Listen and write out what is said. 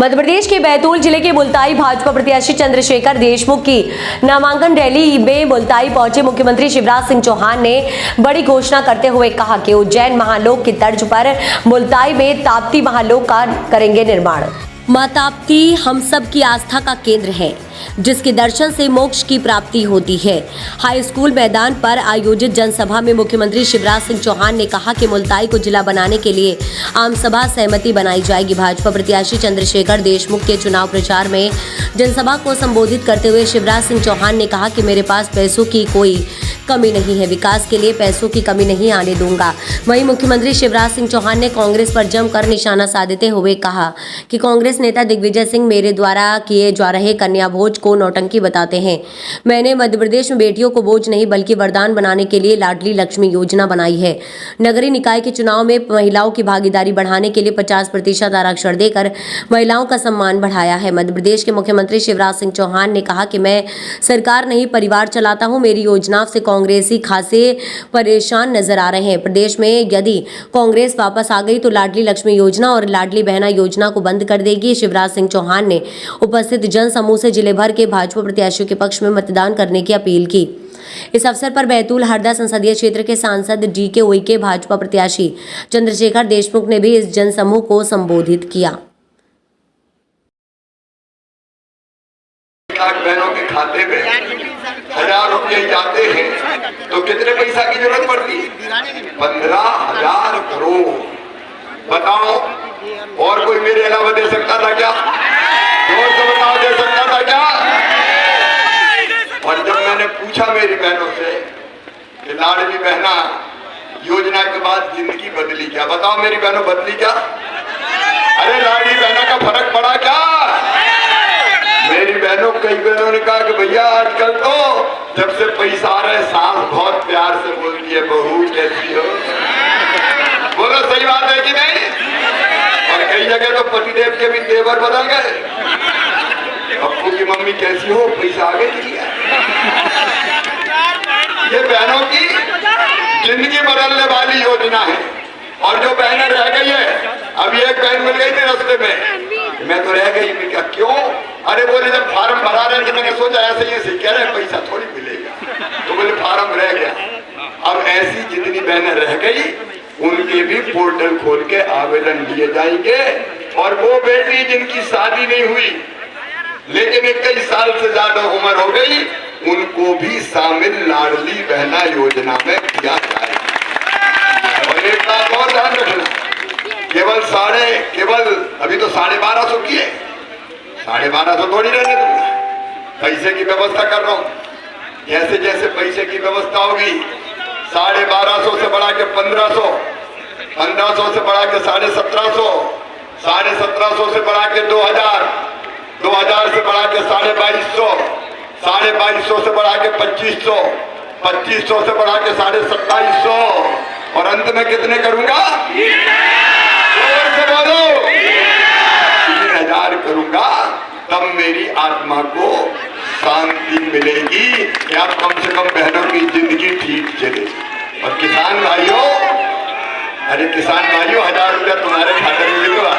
मध्य प्रदेश के बैतूल जिले के मुल्ताई भाजपा प्रत्याशी चंद्रशेखर देशमुख की नामांकन रैली में मुल्ताई पहुंचे मुख्यमंत्री शिवराज सिंह चौहान ने बड़ी घोषणा करते हुए कहा कि उज्जैन महालोक की तर्ज पर मुल्ताई में ताप्ती महालोक का करेंगे निर्माण। मां ताप्ती हम सब की आस्था का केंद्र है, जिसके दर्शन से मोक्ष की प्राप्ति होती है। हाई स्कूल मैदान पर आयोजित जनसभा में मुख्यमंत्री शिवराज सिंह चौहान ने कहा कि मुल्ताई को जिला बनाने के लिए आम सभा सहमति बनाई जाएगी। भाजपा प्रत्याशी चंद्रशेखर देशमुख के चुनाव प्रचार में जनसभा को संबोधित करते हुए शिवराज सिंह चौहान ने कहा कि मेरे पास पैसों की कोई कमी नहीं है, विकास के लिए पैसों की कमी नहीं आने दूंगा। वहीं मुख्यमंत्री शिवराज सिंह चौहान ने कांग्रेस पर जमकर निशाना साधते हुए कहा कि कांग्रेस नेता दिग्विजय सिंह मेरे द्वारा किए जा रहे कन्या भोज को नौटंकी बताते हैं। मैंने मध्य प्रदेश में बेटियों को बोझ नहीं बल्कि वरदान बनाने के लिए लाडली लक्ष्मी योजना बनाई है। नगरीय निकाय के चुनाव में महिलाओं की भागीदारी बढ़ाने के लिए 50% आरक्षण देकर महिलाओं का सम्मान बढ़ाया है। मध्य प्रदेश के मुख्यमंत्री शिवराज सिंह चौहान ने कहा कि मैं सरकार नहीं परिवार चलाता हूं, मेरी योजनाओं से कांग्रेसी खासे परेशान नजर आ रहे हैं। प्रदेश में यदि कांग्रेस वापस आ गई तो लाडली लक्ष्मी योजना और लाडली बहना योजना को बंद कर देगी। शिवराज सिंह चौहान ने उपस्थित जन समूह से जिले भर के भाजपा प्रत्याशियों के पक्ष में मतदान करने की अपील की। इस अवसर पर बैतूल हरदा संसदीय क्षेत्र के सांसद DK उइके, भाजपा प्रत्याशी चंद्रशेखर देशमुख ने भी इस जनसमूह को संबोधित किया। बहनों के खाते में 1000 रुपये जाते हैं तो कितने पैसा की जरूरत पड़ती है? 15,000 करोड़। बताओ, और कोई मेरे अलावा दे सकता था क्या? जोर से बताओ, दे सकता था क्या? और जब मैंने पूछा मेरी बहनों से कि लाडली बहना योजना के बाद जिंदगी बदली क्या? बताओ मेरी बहनों, बदली क्या? अरे लाडली बहना का फर्क पड़ा क्या? मेरी बहनों, कई बहनों ने कहा कि भैया आजकल तो जब से पैसा आ रहा है सास बहुत प्यार से बोलती है, बहू कैसी हो? बोलो, सही बात है कि नहीं? और कई जगह तो पतिदेव के भी तेवर बदल गए। अप्पू की मम्मी कैसी हो? पैसा आगे की लिया। ये बहनों की जिंदगी बदलने वाली योजना है। और जो बहनें रह गई है, अभी एक बहन मिल गई थी रास्ते में, मैं तो रह गई। मैं क्या, क्यों? अरे बोले जब फार्म भरा रहे थे मैंने सोचा ऐसे ही ऐसे कह रहे पैसा थोड़ी मिलेगा, तो बोले फार्म रह गया। अब ऐसी जितनी बहनें रह गई उनके भी पोर्टल खोल के आवेदन दिए जाएंगे। और वो बेटी जिनकी शादी नहीं हुई लेकिन 21 साल से ज्यादा उम्र हो गई, उनको भी शामिल लाडली बहना योजना में किया जाएगा। और एक बात और ध्यान रखना, केवल अभी तो 1250 की है, 1250 थोड़ी रहने दूंगा। पैसे की व्यवस्था कर रहा हूं। जैसे जैसे पैसे की व्यवस्था होगी 1250 से बढ़ा के 1500, 1500 से बढ़ा के 1750, 1750 से बढ़ा के 2000, 2000 से बढ़ा के 2250, 2250 से बढ़ा के 2500, 2500 से बढ़ा के 2750, और अंत में कितने करूंगा? 3000 करूंगा। तब मेरी आत्मा को शांति मिलेगी कि अब कम से कम बहनों की जिंदगी ठीक चले। और किसान भाइयों, अरे किसान भाइयों, 1000 रुपया तुम्हारे खाते में मिलेगा।